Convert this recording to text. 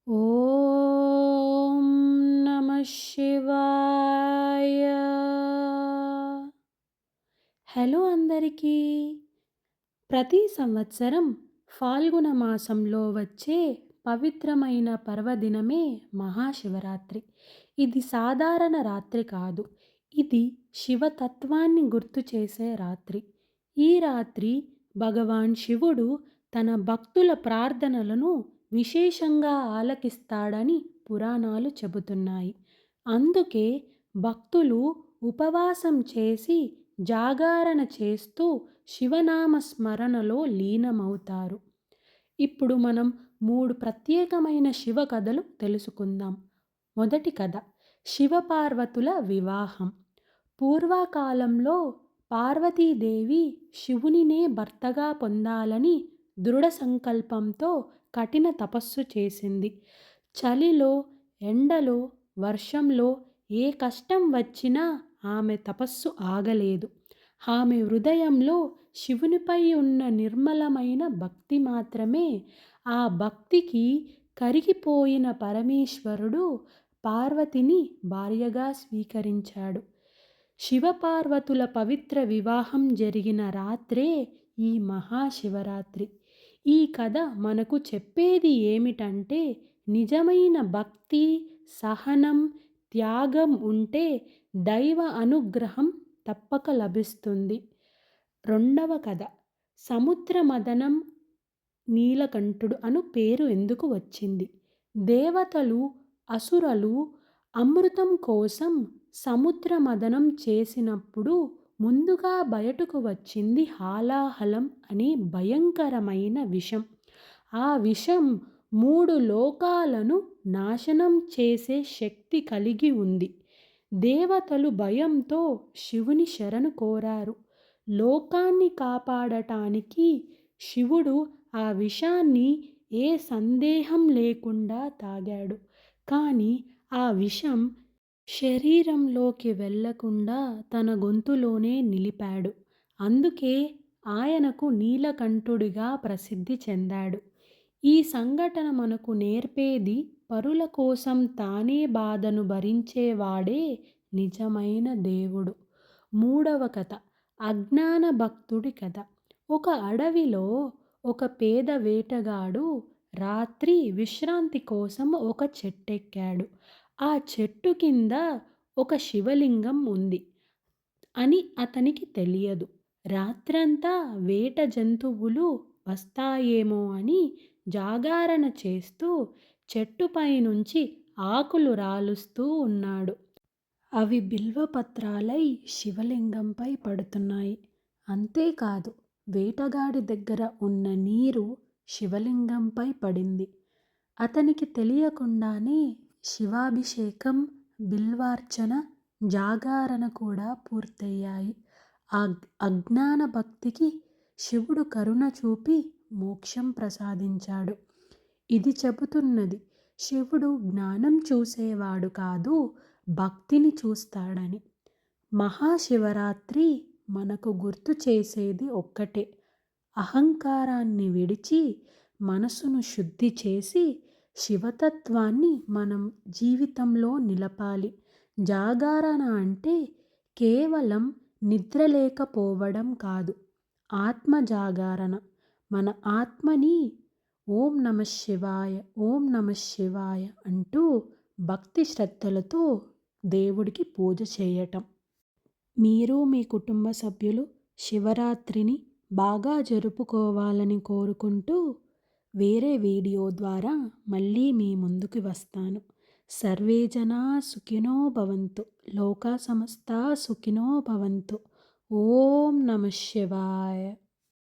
ఓం నమః శివాయ. హలో అందరికీ. ప్రతి సంవత్సరం ఫాల్గుణ మాసంలో వచ్చే పవిత్రమైన పర్వదినమే మహాశివరాత్రి. ఇది సాధారణ రాత్రి కాదు. ఇది శివతత్వాన్ని గుర్తు చేసే రాత్రి. ఈ రాత్రి భగవాన్ శివుడు తన భక్తుల ప్రార్థనలను విశేషంగా ఆలకిస్తాడని పురాణాలు చెబుతున్నాయి. అందుకే భక్తులు ఉపవాసం చేసి జాగారణ చేస్తూ శివనామ స్మరణలో లీనమవుతారు. ఇప్పుడు మనం 3 ప్రత్యేకమైన శివ కథలు తెలుసుకుందాం. మొదటి కథ, శివపార్వతుల వివాహం. పూర్వకాలంలో పార్వతీదేవి శివునినే భర్తగా పొందాలని దృఢ సంకల్పంతో కఠిన తపస్సు చేసింది. చలిలో, ఎండలో, వర్షంలో ఏ కష్టం వచ్చినా ఆమె తపస్సు ఆగలేదు. ఆమె హృదయంలో శివునిపై ఉన్న నిర్మలమైన భక్తి మాత్రమే. ఆ భక్తికి కరిగిపోయిన పరమేశ్వరుడు పార్వతిని భార్యగా స్వీకరించాడు. శివపార్వతుల పవిత్ర వివాహం జరిగిన రాత్రే ఈ మహాశివరాత్రి. ఈ కథ మనకు చెప్పేది ఏమిటంటే, నిజమైన భక్తి, సహనం, త్యాగం ఉంటే దైవ అనుగ్రహం తప్పక లభిస్తుంది. రెండవ కథ, సముద్ర మదనం. నీలకంఠుడు అను పేరు ఎందుకు వచ్చింది? దేవతలు, అసురలు అమృతం కోసం సముద్ర మదనం చేసినప్పుడు ముందుగా బయటకు వచ్చింది హాలాహలం అనే భయంకరమైన విషం. ఆ విషం 3 లోకాలను నాశనం చేసే శక్తి కలిగి ఉంది. దేవతలు భయంతో శివుని శరణు కోరారు. లోకాన్ని కాపాడటానికి శివుడు ఆ విషాన్ని ఏ సందేహం లేకుండా తాగాడు. కానీ ఆ విషం శరీరంలోకి వెళ్ళకుండా తన గొంతులోనే నిలిపాడు. అందుకే ఆయనకు నీలకంఠుడిగా ప్రసిద్ధి చెందాడు. ఈ సంఘటన మనకు నేర్పేది, పరుల కోసం తానే బాధను భరించేవాడే నిజమైన దేవుడు. మూడవ కథ, అజ్ఞాన భక్తుడి కథ. ఒక అడవిలో ఒక పేద వేటగాడు రాత్రి విశ్రాంతి కోసం ఒక చెట్టెక్కాడు. ఆ చెట్టు కింద ఒక శివలింగం ఉంది అని అతనికి తెలియదు. రాత్రంతా వేట జంతువులు వస్తాయేమో అని జాగారణ చేస్తూ చెట్టుపై నుంచి ఆకులు రాలుస్తూ ఉన్నాడు. అవి బిల్వపత్రాలై శివలింగంపై పడుతున్నాయి. అంతేకాదు, వేటగాడి దగ్గర ఉన్న నీరు శివలింగంపై పడింది. అతనికి తెలియకుండానే శివాభిషేకం, బిల్వార్చన, జాగారణ కూడా పూర్తయ్యాయి. ఆ అజ్ఞాన భక్తికి శివుడు కరుణ చూపి మోక్షం ప్రసాదించాడు. ఇది చెబుతున్నది, శివుడు జ్ఞానం చూసేవాడు కాదు, భక్తిని చూస్తాడని. మహాశివరాత్రి మనకు గుర్తు చేసేది ఒక్కటే, అహంకారాన్ని విడిచి మనసును శుద్ధి చేసి శివతత్వాన్ని మనం జీవితంలో నిలపాలి. జాగారణ అంటే కేవలం నిద్ర లేకపోవడం కాదు, ఆత్మ జాగారణ. మన ఆత్మని ఓం నమః శివాయ, ఓం నమః శివాయ అంటూ భక్తి శ్రద్ధలతో దేవుడికి పూజ చేయటం. మీరు మీ కుటుంబ సభ్యులు శివరాత్రిని బాగా జరుపుకోవాలని కోరుకుంటూ వేరే వీడియో ద్వారా మళ్ళీ మీ ముందుకు వస్తాను. సర్వే జనా సుఖినో భవంతు, లోకా సమస్తా సుఖినో భవంతు. ఓం నమః శివాయ.